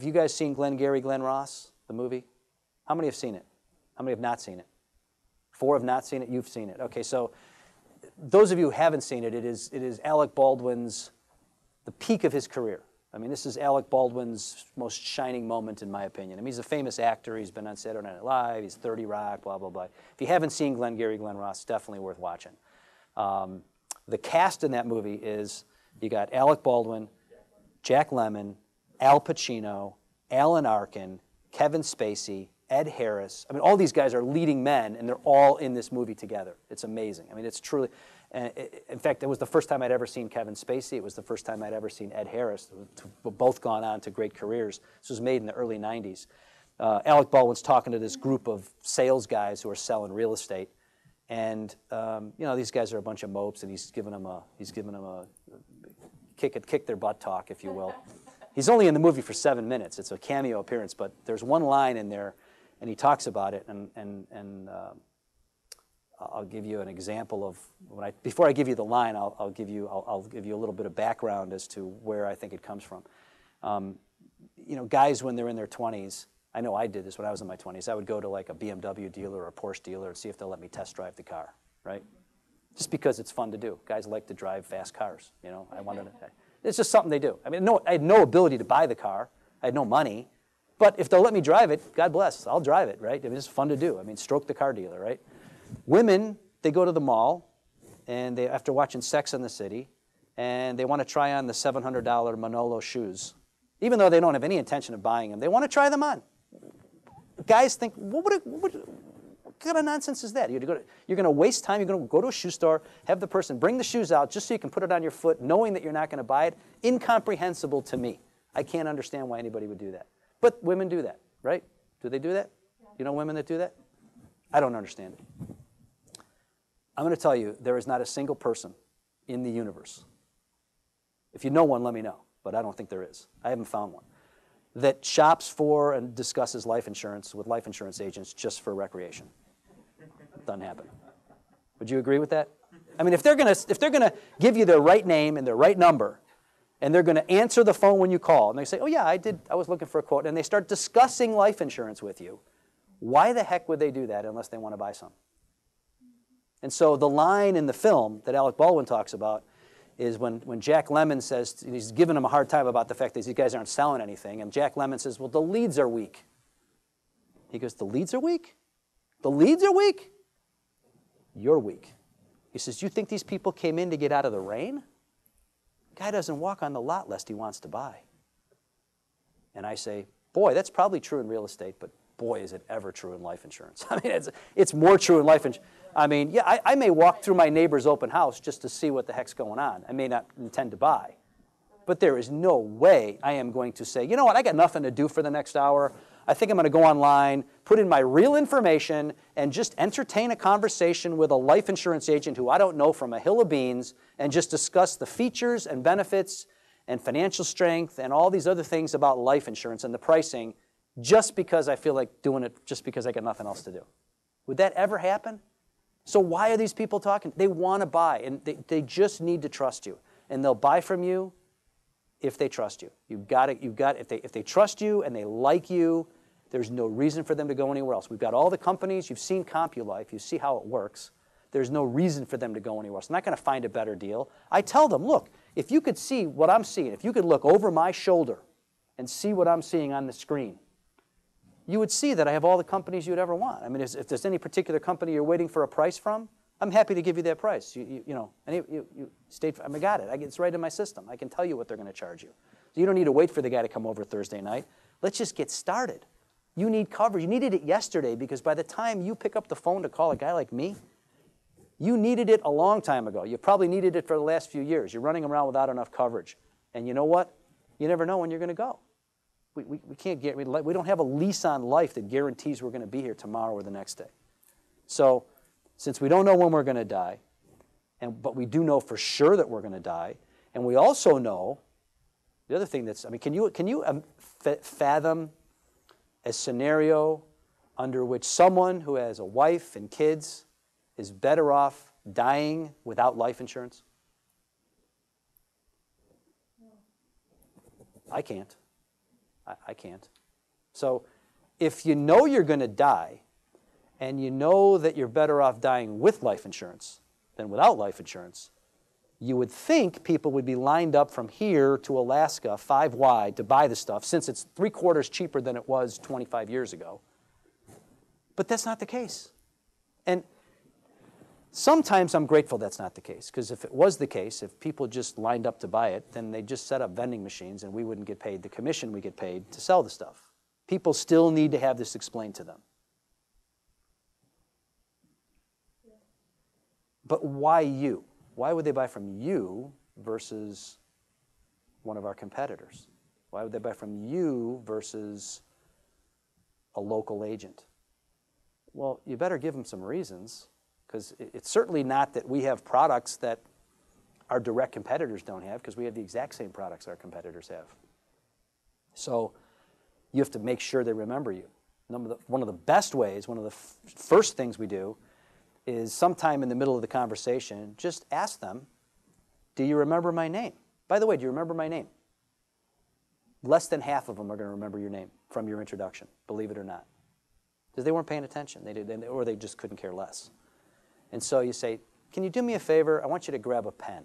you guys seen Glengarry Glen Ross, the movie? How many have seen it? How many have not seen it? 4 have not seen it. You've seen it. Okay, so those of you who haven't seen it, it is Alec Baldwin's, the peak of his career. I mean, this is Alec Baldwin's most shining moment, in my opinion. I mean, he's a famous actor. He's been on Saturday Night Live. He's 30 Rock, blah, blah, blah. If you haven't seen Glengarry Glen Ross, it's definitely worth watching. The cast in that movie is, you got Alec Baldwin, Jack Lemmon, Al Pacino, Alan Arkin, Kevin Spacey, Ed Harris. I mean, all these guys are leading men, and they're all in this movie together. It's amazing. I mean, it's truly, in fact, it was the first time I'd ever seen Kevin Spacey. It was the first time I'd ever seen Ed Harris. Both gone on to great careers. This was made in the early 90s. Alec Baldwin's talking to this group of sales guys who are selling real estate. And, you know, these guys are a bunch of mopes, and he's giving them a kick their butt talk, if you will. He's only in the movie for 7 minutes. It's a cameo appearance, but there's one line in there, and he talks about it, and I'll give you an example of before I give you the line, I'll give you a little bit of background as to where I think it comes from. You know, guys when they're in their 20s, I know I did this when I was in my 20s. I would go to like a BMW dealer or a Porsche dealer and see if they'll let me test drive the car, right? Just because it's fun to do. Guys like to drive fast cars, you know. It's just something they do. I mean, I had no ability to buy the car. I had no money. But if they'll let me drive it, God bless, I'll drive it, right? I mean, it's fun to do. I mean, stroke the car dealer, right? Women, they go to the mall, and after watching Sex and the City, and they want to try on the $700 Manolo shoes. Even though they don't have any intention of buying them, they want to try them on. Guys think, what kind of nonsense is that? You're going to waste time. You're going to go to a shoe store, have the person bring the shoes out just so you can put it on your foot, knowing that you're not going to buy it. Incomprehensible to me. I can't understand why anybody would do that. But women do that, right? Do they do that? You know women that do that? I don't understand it. I'm going to tell you, there is not a single person in the universe. If you know one, let me know. But I don't think there is. I haven't found one that shops for and discusses life insurance with life insurance agents just for recreation. Doesn't happen. Would you agree with that? I mean, if they're gonna give you their right name and their right number, and they're going to answer the phone when you call, and they say, "Oh yeah, I was looking for a quote," and they start discussing life insurance with you, why the heck would they do that unless they want to buy some? And so the line in the film that Alec Baldwin talks about is when Jack Lemmon says, he's giving him a hard time about the fact that these guys aren't selling anything, and Jack Lemmon says, "Well, the leads are weak." He goes, "The leads are weak? The leads are weak? You're weak." He says, "You think these people came in to get out of the rain? Guy doesn't walk on the lot lest he wants to buy." And I say, boy, that's probably true in real estate, but boy, is it ever true in life insurance. I mean, it's more true in life insurance. I mean, yeah, I may walk through my neighbor's open house just to see what the heck's going on. I may not intend to buy. But there is no way I am going to say, you know what, I got nothing to do for the next hour. I think I'm going to go online, put in my real information, and just entertain a conversation with a life insurance agent who I don't know from a hill of beans, and just discuss the features and benefits and financial strength and all these other things about life insurance and the pricing, just because I feel like doing it, just because I got nothing else to do. Would that ever happen? So why are these people talking? They want to buy, and they just need to trust you. And they'll buy from you if they trust you. If they trust you and they like you, there's no reason for them to go anywhere else. We've got all the companies. You've seen CompuLife. You see how it works. There's no reason for them to go anywhere else. They're not going to find a better deal. I tell them, look, if you could see what I'm seeing, if you could look over my shoulder and see what I'm seeing on the screen, you would see that I have all the companies you'd ever want. I mean, if there's any particular company you're waiting for a price from, I'm happy to give you that price. You state, I got it. It's right in my system. I can tell you what they're going to charge you. So you don't need to wait for the guy to come over Thursday night. Let's just get started. You need coverage. You needed it yesterday, because by the time you pick up the phone to call a guy like me, you needed it a long time ago. You probably needed it for the last few years. You're running around without enough coverage. And you know what? You never know when you're going to go. We don't have a lease on life that guarantees we're going to be here tomorrow or the next day. So since we don't know when we're going to die, but we do know for sure that we're going to die, and we also know the other thing that's, I mean, can you fathom a scenario under which someone who has a wife and kids is better off dying without life insurance? I can't. I can't. So if you know you're going to die and you know that you're better off dying with life insurance than without life insurance, you would think people would be lined up from here to Alaska 5 wide to buy the stuff, since it's 3/4 cheaper than it was 25 years ago. But that's not the case. And sometimes I'm grateful that's not the case, because if it was the case, if people just lined up to buy it, then they'd just set up vending machines and we wouldn't get paid the commission we get paid to sell the stuff. People still need to have this explained to them. But why you? Why would they buy from you versus one of our competitors? Why would they buy from you versus a local agent? Well, you better give them some reasons, because it's certainly not that we have products that our direct competitors don't have, because we have the exact same products our competitors have. So you have to make sure they remember you. One of the best ways, one of the first things we do is sometime in the middle of the conversation, just ask them, do you remember my name? By the way, do you remember my name? Less than half of them are going to remember your name from your introduction, believe it or not. Because they weren't paying attention, or they just couldn't care less. And so you say, can you do me a favor? I want you to grab a pen.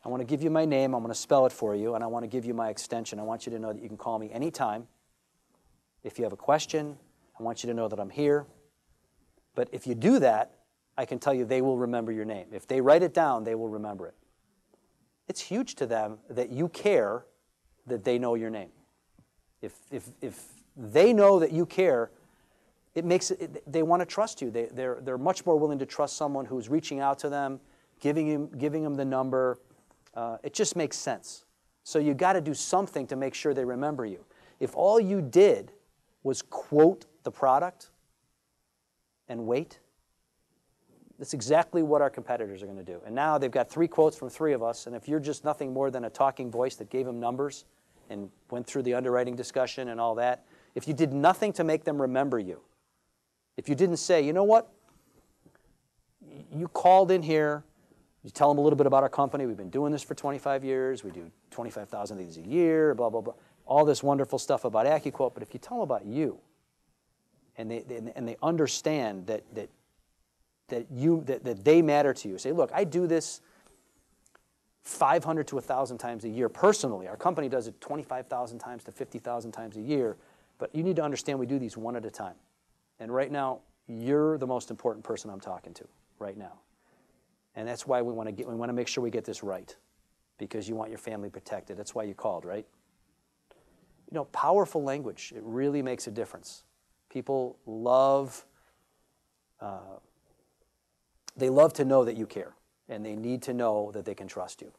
I want to give you my name, I'm going to spell it for you, and I want to give you my extension. I want you to know that you can call me anytime. If you have a question, I want you to know that I'm here. But if you do that, I can tell you they will remember your name. If they write it down, they will remember it. It's huge to them that you care that they know your name. If they know that you care, it makes it, they want to trust you. They're much more willing to trust someone who's reaching out to them, giving them the number. It just makes sense. So you got to do something to make sure they remember you. If all you did was quote the product and wait, that's exactly what our competitors are going to do. And now they've got 3 quotes from 3 of us, and if you're just nothing more than a talking voice that gave them numbers and went through the underwriting discussion and all that, if you did nothing to make them remember you, if you didn't say, you know what, you called in here, you tell them a little bit about our company, we've been doing this for 25 years, we do 25,000 of these a year, blah, blah, blah, all this wonderful stuff about AccuQuote, but if you tell them about you, and they understand that they matter to you. Say, look, I do this 500 to 1,000 times a year personally. Our company does it 25,000 times to 50,000 times a year. But you need to understand we do these one at a time. And right now, you're the most important person I'm talking to right now. And that's why we want to make sure we get this right, because you want your family protected. That's why you called, right? You know, powerful language, it really makes a difference. People love, they love to know that you care, and they need to know that they can trust you.